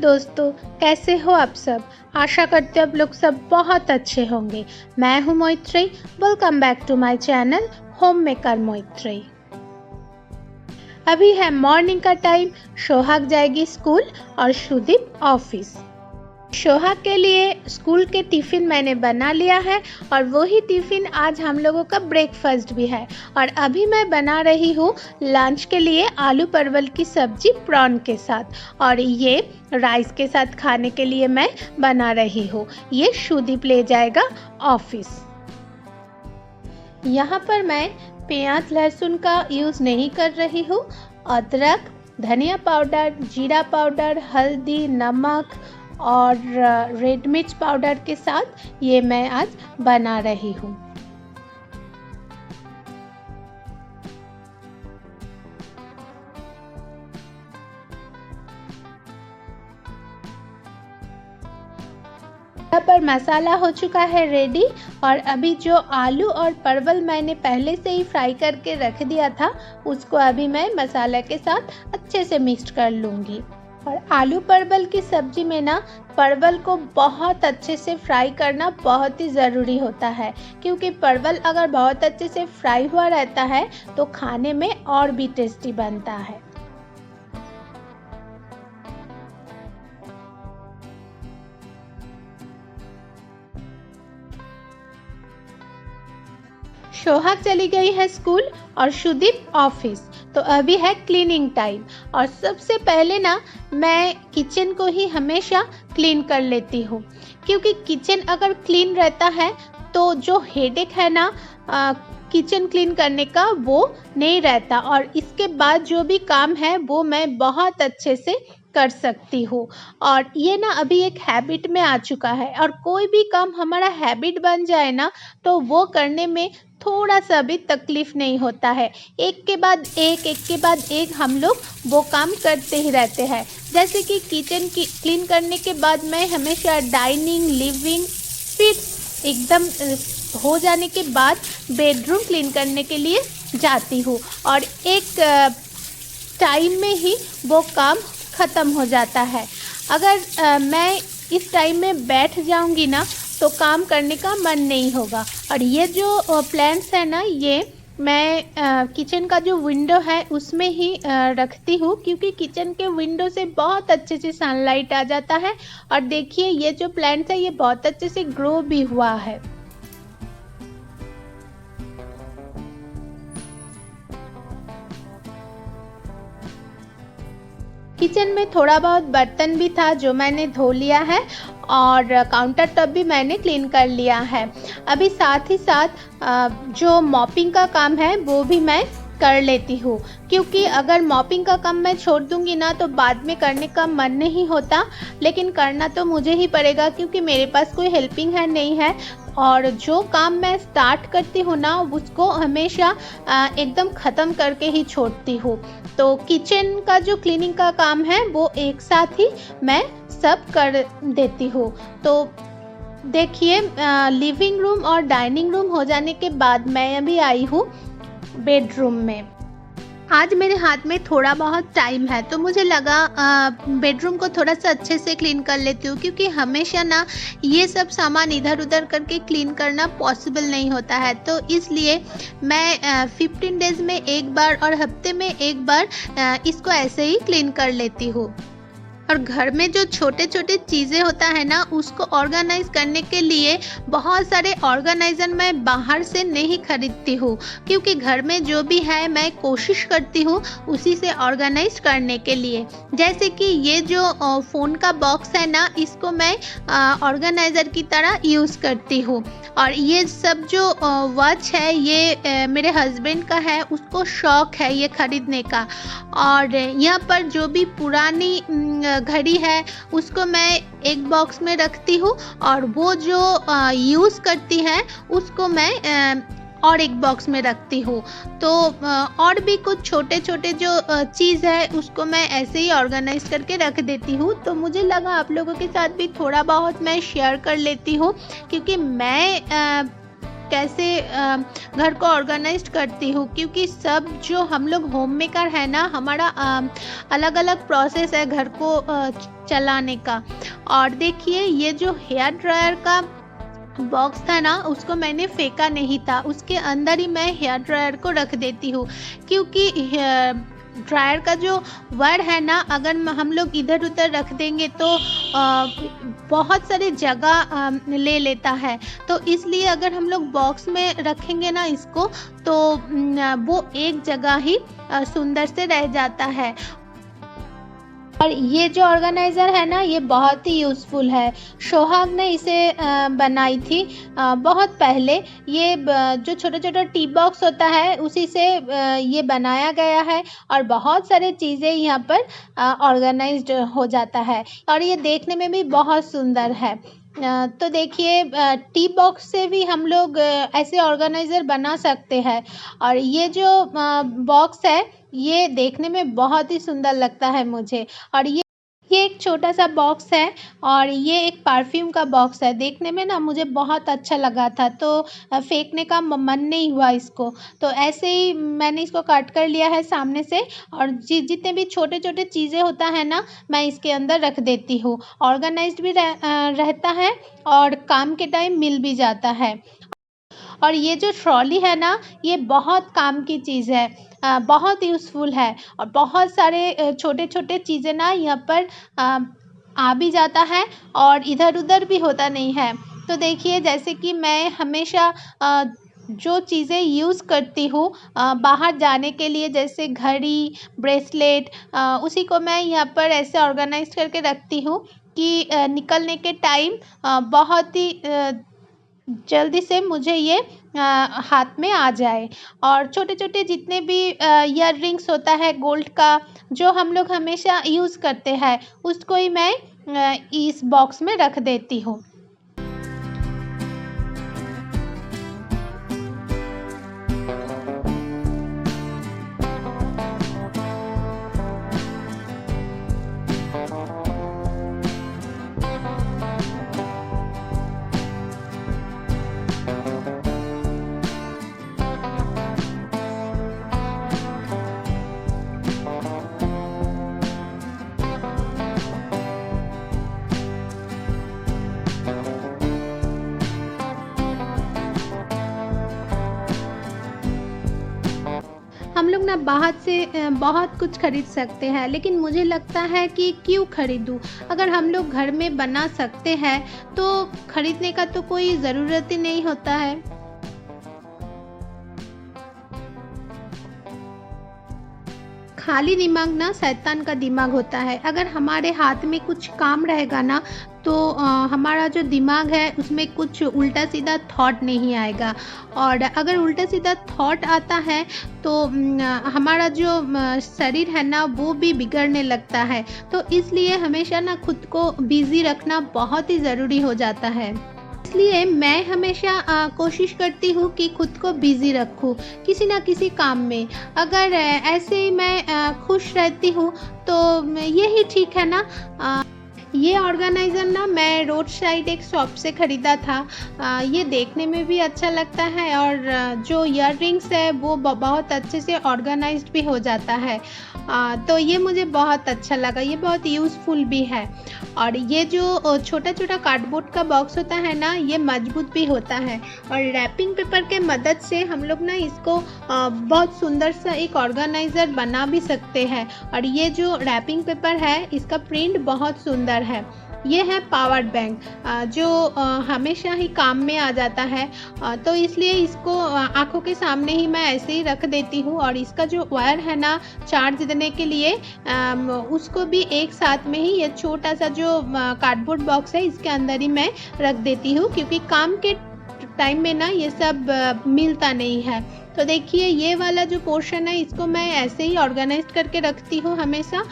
दोस्तों, कैसे हो आप सब। आशा करते हैं आप लोग सब बहुत अच्छे होंगे। मैं हूं Moitri. Welcome back to my channel homemaker Moitri. अभी है मॉर्निंग का टाइम। सोहाग जाएगी स्कूल और सुदीप ऑफिस। सोहाग के लिए स्कूल के टिफ़िन मैंने बना लिया है और वही टिफ़िन आज हम लोगों का ब्रेकफास्ट भी है। और अभी मैं बना रही हूँ लंच के लिए आलू परवल की सब्जी प्रॉन के साथ, और ये राइस के साथ खाने के लिए मैं बना रही हूँ। ये सुदीप ले जाएगा ऑफिस। यहाँ पर मैं प्याज लहसुन का यूज़ नहीं कर रही हूँ। अदरक, धनिया पाउडर, जीरा पाउडर, हल्दी, नमक और रेड मिर्च पाउडर के साथ ये मैं आज बना रही हूँ। यहाँ पर मसाला हो चुका है रेडी, और अभी जो आलू और परवल मैंने पहले से ही फ्राई करके रख दिया था उसको अभी मैं मसाला के साथ अच्छे से मिक्स कर लूँगी। और आलू परवल की सब्जी में ना परवल को बहुत अच्छे से फ्राई करना बहुत ही ज़रूरी होता है, क्योंकि परवल अगर बहुत अच्छे से फ्राई हुआ रहता है तो खाने में और भी टेस्टी बनता है। सोहाग चली गई है स्कूल और सुदीप ऑफिस, तो अभी है क्लीनिंग टाइम। और सबसे पहले ना मैं किचन को ही हमेशा क्लीन कर लेती हूँ, क्योंकि किचन अगर क्लीन रहता है तो जो हेडेक है ना किचन क्लीन करने का वो नहीं रहता, और इसके बाद जो भी काम है वो मैं बहुत अच्छे से कर सकती हूँ। और ये ना अभी एक हैबिट में आ चुका है, और कोई भी काम हमारा हैबिट बन जाए ना तो वो करने में थोड़ा सा भी तकलीफ नहीं होता है। एक के बाद एक हम लोग वो काम करते ही रहते हैं। जैसे कि किचन की क्लीन करने के बाद मैं हमेशा डाइनिंग, लिविंग, फिर एकदम हो जाने के बाद बेडरूम क्लीन करने के लिए जाती हूँ, और एक टाइम में ही वो काम ख़त्म हो जाता है। अगर मैं इस टाइम में बैठ जाऊंगी ना तो काम करने का मन नहीं होगा। और ये जो प्लांट्स है ना, ये मैं किचन का जो विंडो है उसमें ही रखती हूँ, क्योंकि किचन के विंडो से बहुत अच्छे से सनलाइट आ जाता है। और देखिए ये जो प्लांट्स है ये बहुत अच्छे से ग्रो भी हुआ है। किचन में थोड़ा बहुत बर्तन भी था जो मैंने धो लिया है, और काउंटर टॉप भी मैंने क्लीन कर लिया है। अभी साथ ही साथ जो मॉपिंग का काम है वो भी मैं कर लेती हूँ, क्योंकि अगर मॉपिंग का काम मैं छोड़ दूँगी ना तो बाद में करने का मन नहीं होता। लेकिन करना तो मुझे ही पड़ेगा, क्योंकि मेरे पास कोई हेल्पिंग हैंड नहीं है। और जो काम मैं स्टार्ट करती हूँ ना उसको हमेशा एकदम ख़त्म करके ही छोड़ती हूँ। तो किचन का जो क्लीनिंग का काम है वो एक साथ ही मैं सब कर देती हूँ। तो देखिए लिविंग रूम और डाइनिंग रूम हो जाने के बाद मैं अभी आई हूँ बेडरूम में। आज मेरे हाथ में थोड़ा बहुत टाइम है तो मुझे लगा बेडरूम को थोड़ा सा अच्छे से क्लीन कर लेती हूँ, क्योंकि हमेशा ना ये सब सामान इधर उधर करके क्लीन करना पॉसिबल नहीं होता है। तो इसलिए मैं 15 डेज़ में एक बार और हफ्ते में एक बार इसको ऐसे ही क्लीन कर लेती हूँ। और घर में जो छोटे छोटे चीज़ें होता है ना उसको ऑर्गेनाइज करने के लिए बहुत सारे ऑर्गेनाइजर मैं बाहर से नहीं खरीदती हूँ, क्योंकि घर में जो भी है मैं कोशिश करती हूँ उसी से ऑर्गेनाइज करने के लिए। जैसे कि ये जो फ़ोन का बॉक्स है ना इसको मैं ऑर्गेनाइज़र की तरह यूज़ करती हूँ। और ये सब जो वॉच है ये मेरे हस्बैंड का है, उसको शौक़ है ये ख़रीदने का। और यहाँ पर जो भी पुरानी घड़ी है उसको मैं एक बॉक्स में रखती हूँ, और वो जो यूज़ करती है उसको मैं और एक बॉक्स में रखती हूँ। तो और भी कुछ छोटे छोटे जो चीज़ है उसको मैं ऐसे ही ऑर्गेनाइज करके रख देती हूँ। तो मुझे लगा आप लोगों के साथ भी थोड़ा बहुत मैं शेयर कर लेती हूँ, क्योंकि मैं कैसे घर को ऑर्गेनाइज्ड करती हूँ, क्योंकि सब जो हम लोग होम मेकर है ना, हमारा अलग अलग प्रोसेस है घर को चलाने का। और देखिए ये जो हेयर ड्रायर का बॉक्स था ना, उसको मैंने फेंका नहीं था, उसके अंदर ही मैं हेयर ड्रायर को रख देती हूँ, क्योंकि ड्रायर का जो वायर है ना, अगर हम लोग इधर उधर रख देंगे तो बहुत सारी जगह ले लेता है। तो इसलिए अगर हम लोग बॉक्स में रखेंगे ना इसको, तो वो एक जगह ही सुंदर से रह जाता है। और ये जो ऑर्गेनाइज़र है ना, ये बहुत ही यूज़फुल है। सोहाग ने इसे बनाई थी बहुत पहले। ये जो छोटा-छोटा टी बॉक्स होता है, उसी से ये बनाया गया है और बहुत सारे चीज़ें यहाँ पर ऑर्गेनाइज़्ड हो जाता है और ये देखने में भी बहुत सुंदर है। तो देखिए टी बॉक्स से भी हम लोग ऐसे ऑर्गेनाइज़र बना सकते हैं और ये जो बॉक्स है, ये देखने में बहुत ही सुंदर लगता है मुझे। और ये एक छोटा सा बॉक्स है और ये एक परफ्यूम का बॉक्स है। देखने में ना मुझे बहुत अच्छा लगा था, तो फेंकने का मन नहीं हुआ इसको। तो ऐसे ही मैंने इसको काट कर लिया है सामने से और जितने भी छोटे छोटे चीज़ें होता है ना, मैं इसके अंदर रख देती हूँ। ऑर्गेनाइज्ड भी रहता है और काम के टाइम मिल भी जाता है। और ये जो ट्रॉली है ना, ये बहुत काम की चीज़ है, बहुत यूज़फुल है और बहुत सारे छोटे छोटे चीज़ें ना यहाँ पर आ भी जाता है और इधर उधर भी होता नहीं है। तो देखिए जैसे कि मैं हमेशा जो चीज़ें यूज़ करती हूँ बाहर जाने के लिए, जैसे घड़ी, ब्रेसलेट, उसी को मैं यहाँ पर ऐसे ऑर्गेनाइज करके रखती हूँ कि निकलने के टाइम बहुत ही जल्दी से मुझे ये हाथ में आ जाए। और छोटे छोटे जितने भी ईयर रिंग्स होता है गोल्ड का, जो हम लोग हमेशा यूज़ करते हैं, उसको ही मैं इस बॉक्स में रख देती हूँ। हम लोग ना बाहर से बहुत कुछ खरीद सकते हैं, लेकिन मुझे लगता है कि क्यों खरीदूँ? अगर हम लोग घर में बना सकते हैं तो खरीदने का तो कोई ज़रूरत ही नहीं होता है। खाली दिमाग ना शैतान का दिमाग होता है। अगर हमारे हाथ में कुछ काम रहेगा ना, तो हमारा जो दिमाग है उसमें कुछ उल्टा सीधा थॉट नहीं आएगा। और अगर उल्टा सीधा थॉट आता है तो हमारा जो शरीर है ना, वो भी बिगड़ने लगता है। तो इसलिए हमेशा ना खुद को बिज़ी रखना बहुत ही ज़रूरी हो जाता है। इसलिए मैं हमेशा कोशिश करती हूँ कि खुद को बिज़ी रखूँ किसी ना किसी काम में। अगर ऐसे ही मैं खुश रहती हूँ तो यही ठीक है ना। ये ऑर्गेनाइज़र ना मैं रोड साइड एक शॉप से ख़रीदा था। ये देखने में भी अच्छा लगता है और जो ईयर रिंग्स है वो बहुत अच्छे से ऑर्गेनाइज्ड भी हो जाता है। तो ये मुझे बहुत अच्छा लगा, ये बहुत यूज़फुल भी है। और ये जो छोटा छोटा कार्डबोर्ड का बॉक्स होता है ना, ये मजबूत भी होता है और रैपिंग पेपर के मदद से हम लोग ना इसको बहुत सुंदर सा एक ऑर्गेनाइज़र बना भी सकते हैं। और ये जो रैपिंग पेपर है, इसका प्रिंट बहुत सुंदर है। ये है पावर बैंक, जो हमेशा ही काम में आ जाता है। तो इसलिए इसको आँखों के सामने ही मैं ऐसे ही रख देती हूँ। और इसका जो वायर है ना चार्ज देने के लिए, उसको भी एक साथ में ही ये छोटा सा जो कार्डबोर्ड बॉक्स है इसके अंदर ही मैं रख देती हूँ, क्योंकि काम के टाइम में ना ये सब मिलता नहीं है। तो देखिए ये वाला जो पोर्शन है, इसको मैं ऐसे ही ऑर्गेनाइज करके रखती हूँ हमेशा,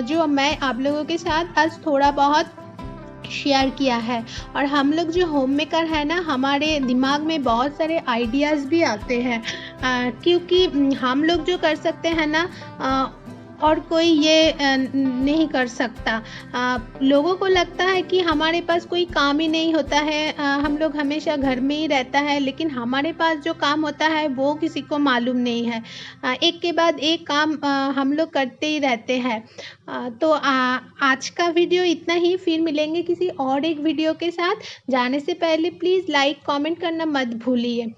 जो मैं आप लोगों के साथ आज थोड़ा बहुत शेयर किया है। और हम लोग जो होम मेकर है ना, हमारे दिमाग में बहुत सारे आइडियाज़ भी आते हैं, क्योंकि हम लोग जो कर सकते हैं ना, और कोई ये नहीं कर सकता। लोगों को लगता है कि हमारे पास कोई काम ही नहीं होता है, हम लोग हमेशा घर में ही रहता है, लेकिन हमारे पास जो काम होता है वो किसी को मालूम नहीं है। एक के बाद एक काम हम लोग करते ही रहते हैं। तो आज का वीडियो इतना ही, फिर मिलेंगे किसी और एक वीडियो के साथ। जाने से पहले प्लीज़ लाइक कमेंट करना मत भूलिए।